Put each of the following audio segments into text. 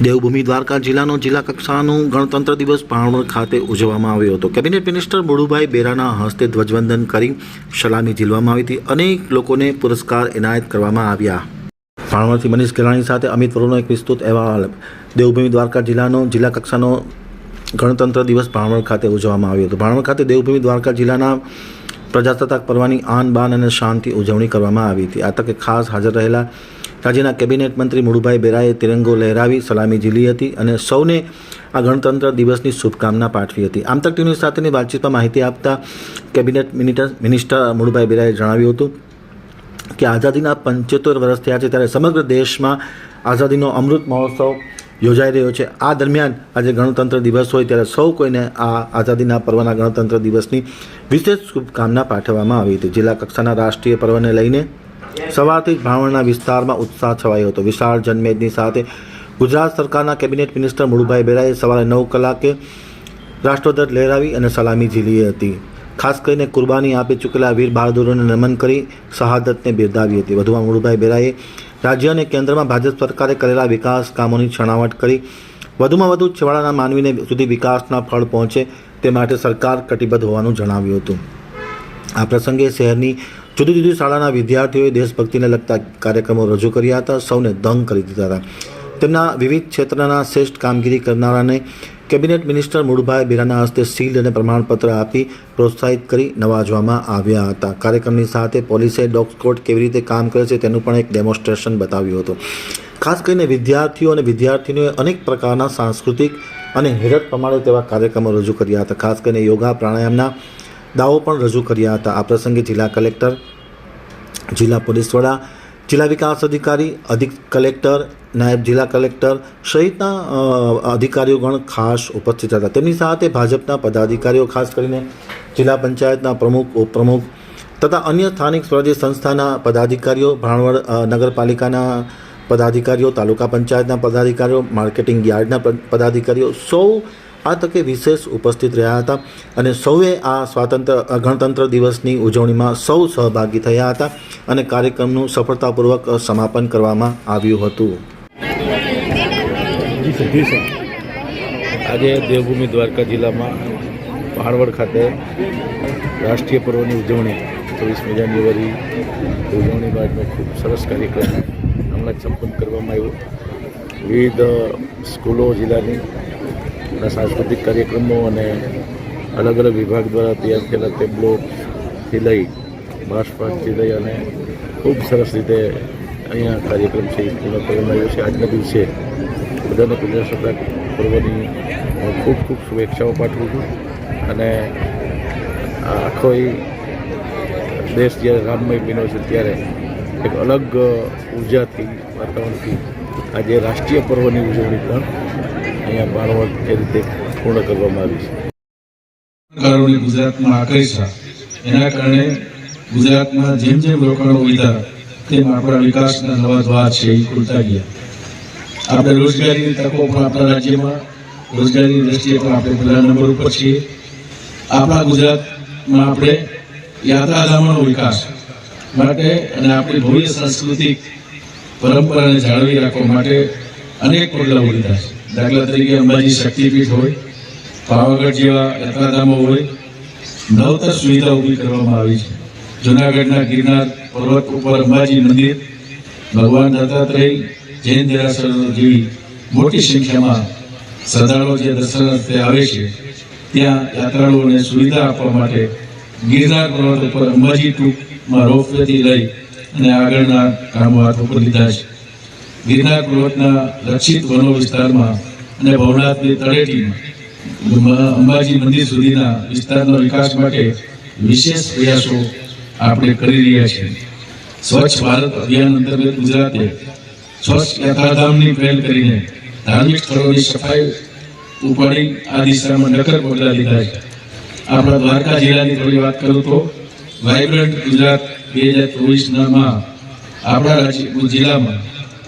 દેવભૂમિ દ્વારકા જિલ્લાનો જિલ્લા કક્ષાનો ગણતંત્ર દિવસ ભાણવડ ખાતે ઉજવવામાં આવ્યો હતો। કેબિનેટ મિનિસ્ટર મુળુભાઈ બેરાના હસ્તે ધ્વજવંદન કરી સલામી ઝીલવામાં આવી હતી। અનેક લોકોને પુરસ્કાર એનાયત કરવામાં આવ્યા। ભાણવડથી મનીષ ગેલાણી સાથે અમિત વરુણનો એક વિસ્તૃત અહેવાલ। દેવભૂમિ દ્વારકા જિલ્લાનો જિલ્લા કક્ષાનો ગણતંત્ર દિવસ ભાણવડ ખાતે ઉજવવામાં આવ્યો હતો। ભાણવડ ખાતે દેવભૂમિ દ્વારકા જિલ્લાના પ્રજાસત્તાક પર્વની આન બાન અને શાનથી ઉજવણી કરવામાં આવી હતી। આ તકે ખાસ હાજર રહેલા રાજ્યના કેબિનેટ મંત્રી મુળુભાઈ બેરાએ તિરંગો લહેરાવી સલામી ઝીલી હતી અને સૌને આ ગણતંત્ર દિવસની શુભકામના પાઠવી હતી। આમ તક ટીવી સાથેની વાતચીતમાં માહિતી આપતા કેબિનેટ મિનિસ્ટર મુળુભાઈ બેરાએ જણાવ્યું હતું કે આઝાદીના 75 વર્ષ થયા છે, ત્યારે સમગ્ર દેશમાં આઝાદીનો અમૃત મહોત્સવ યોજાઈ રહ્યો છે। આ દરમિયાન આજે ગણતંત્ર દિવસ હોય ત્યારે સૌ કોઈને આ આઝાદીના પર્વના ગણતંત્ર દિવસની વિશેષ શુભકામના પાઠવવામાં આવી હતી। જિલ્લા કક્ષાના રાષ્ટ્રીય પર્વને લઈને સવારથી જ ભાણવડના વિસ્તારમાં ઉત્સાહ છવાયો હતો। વિશાળ જનમેદની સાથે ગુજરાત સરકારના કેબિનેટ મિનિસ્ટર મુળુભાઈ બેરાએ સવારે 9 કલાકે રાષ્ટ્રધ્વજ લહેરાવી અને સલામી ઝીલી હતી। ખાસ કરીને કુરબાની આપી ચૂકેલા વીર બહાદુરોને નમન કરી શહાદતને બિરદાવી હતી। વધુમાં મુળુભાઈ બેરાએ રાજ્ય અને કેન્દ્રમાં ભાજપ સરકારે કરેલા વિકાસ કામોની છણાવટ કરી વધુમાં વધુ છેવાડાના માનવીને સુધી વિકાસના ફળ પહોંચે તે માટે સરકાર કટિબદ્ધ હોવાનું જણાવ્યું હતું। આ પ્રસંગે શહેરની જુદી જુદી શાળાના વિદ્યાર્થીઓએ દેશભક્તિને લગતા કાર્યક્રમો રજૂ કર્યા હતા। સૌને દંગ કરી દીધા હતા। તેમના વિવિધ ક્ષેત્રના શ્રેષ્ઠ કામગીરી કરનારાને કેબિનેટ મિનિસ્ટર મુળુભાઈ બેરાના હસ્તે શિલ્ડ અને પ્રમાણપત્ર આપી પ્રોત્સાહિત કરી નવાજવામાં આવ્યા હતા। કાર્યક્રમની સાથે પોલીસે ડોગ સ્ક્વોડ કેવી રીતે કામ કરે છે તેનું પણ એક ડેમોન્સ્ટ્રેશન બતાવ્યું હતું। ખાસ કરીને વિદ્યાર્થીઓ અને વિદ્યાર્થીનીઓએ અનેક પ્રકારના સાંસ્કૃતિક અને હેરત પ્રમાણે તેવા કાર્યક્રમો રજૂ કર્યા હતા। ખાસ કરીને યોગા પ્રાણાયામના દાવો પણ રજૂ કર્યા હતા। આ પ્રસંગે જિલ્લા કલેક્ટર, જિલ્લા પોલીસ વડા, જિલ્લા વિકાસ અધિકારી, અધિક કલેક્ટર, નાયબ જિલ્લા કલેક્ટર સહિતના અધિકારીઓગણ ખાસ ઉપસ્થિત હતા। તેમની સાથે ભાજપના પદાધિકારીઓ, ખાસ કરીને જિલ્લા પંચાયતના પ્રમુખ, ઉપપ્રમુખ તથા અન્ય સ્થાનિક સ્વરાજ્ય સંસ્થાના પદાધિકારીઓ, ભાણવડ નગરપાલિકાના પદાધિકારીઓ, તાલુકા પંચાયતના પદાધિકારીઓ, માર્કેટિંગ યાર્ડના પદાધિકારીઓ સૌ આ તકે વિશેષ ઉપસ્થિત રહ્યા હતા અને સૌએ આ ગણતંત્ર દિવસની ઉજવણીમાં સૌ સહભાગી થયા હતા અને કાર્યક્રમનું સફળતાપૂર્વક સમાપન કરવામાં આવ્યું હતું। આજે દેવભૂમિ દ્વારકા જિલ્લામાં ભાણવડ ખાતે રાષ્ટ્રીય પર્વની ઉજવણી 24મી જાન્યુઆરી ઉજવણી બાદનો ખૂબ સરસ કાર્યક્રમ હમણાં જ સંપન્ન કરવામાં આવ્યો। વિવિધ સ્કૂલો જિલ્લાની સાંસ્કૃતિક કાર્યક્રમો અને અલગ અલગ વિભાગ દ્વારા તૈયાર થયેલા ટેબ્લોથી લઈ માર્ચપાસ્ટથી લઈ અને ખૂબ સરસ રીતે અહીંયા કાર્યક્રમ છે એ પૂર્ણ કરવામાં આવ્યો છે। આજના દિવસે બધાને પ્રજાસત્તાક પર્વની ખૂબ ખૂબ શુભેચ્છાઓ પાઠવું છું અને આખો દેશ જ્યારે રામમય બન્યો છે ત્યારે એક અલગ ઉર્જાથી, વાતાવરણથી આજે રાષ્ટ્રીય પર્વની ઉજવણી પણ અહીંયા ભાણવડ એ રીતે પૂર્ણ કરવામાં આવી છે। ગુજરાતમાં આકરી છે, એના કારણે ગુજરાતમાં જેમ જેમ રોકાણો વધ્યા તેમ આપણા વિકાસના નવા દ્વાર છે એ ખુલતા ગયા। આપણે રોજગારીની તકો પણ આપણા રાજ્યમાં, રોજગારીની દ્રષ્ટિએ પણ આપણે પહેલા નંબર ઉપર છીએ। આપણા ગુજરાતમાં આપણે યાત્રાધામોનો વિકાસ માટે અને આપણી ભવ્ય સાંસ્કૃતિક પરંપરાને જાળવી રાખવા માટે અનેક પગલાઓ લીધા છે। દાખલા તરીકે અંબાજી શક્તિપીઠ હોય, પાવાગઢ જેવા યાત્રાધામો હોય, નવતર સુવિધા ઊભી કરવામાં આવી છે। જૂનાગઢના ગિરનાર પર્વત ઉપર અંબાજી મંદિર, ભગવાન દત્તાત્રેય જૈન દેરાસર જેવી મોટી સંખ્યામાં શ્રદ્ધાળુઓ જે દર્શનાર્થે આવે છે ત્યાં યાત્રાળુઓને સુવિધા આપવા માટે ગિરનાર પર્વત ઉપર અંબાજી ટૂંકમાં રોપવેથી લઈ અને આગળના કામો હાથ ઉપર લીધા છે। ગિરનાર પર્વતના રક્ષિત વનો વિસ્તારમાં અને ભવનાથની તળેટીમાં અંબાજી મંદિર સુધીના વિસ્તારના વિકાસ માટે વિશેષ પ્રયાસો આપણે કરી રહ્યા છીએ। સ્વચ્છ ભારત અભિયાન અંતર્ગત ગુજરાતે સ્વચ્છ યાત્રાધામની પહેલ કરીને ધાર્મિક સ્થળોની સફાઈ ઉપાડી આ દિશામાં નક્કર પગલાં લીધા છે। આપણા દ્વારકા જિલ્લાની થોડી વાત કરું તો વાઇબ્રન્ટ ગુજરાત 2024માં આપણા જિલ્લામાં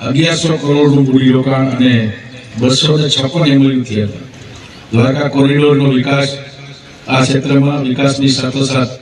1100 કરોડનું મૂડીરોકાણ અને 256 MOU થયા હતા। દ્વારકા કોરિડોરનો વિકાસ આ ક્ષેત્રમાં વિકાસની સાથોસાથ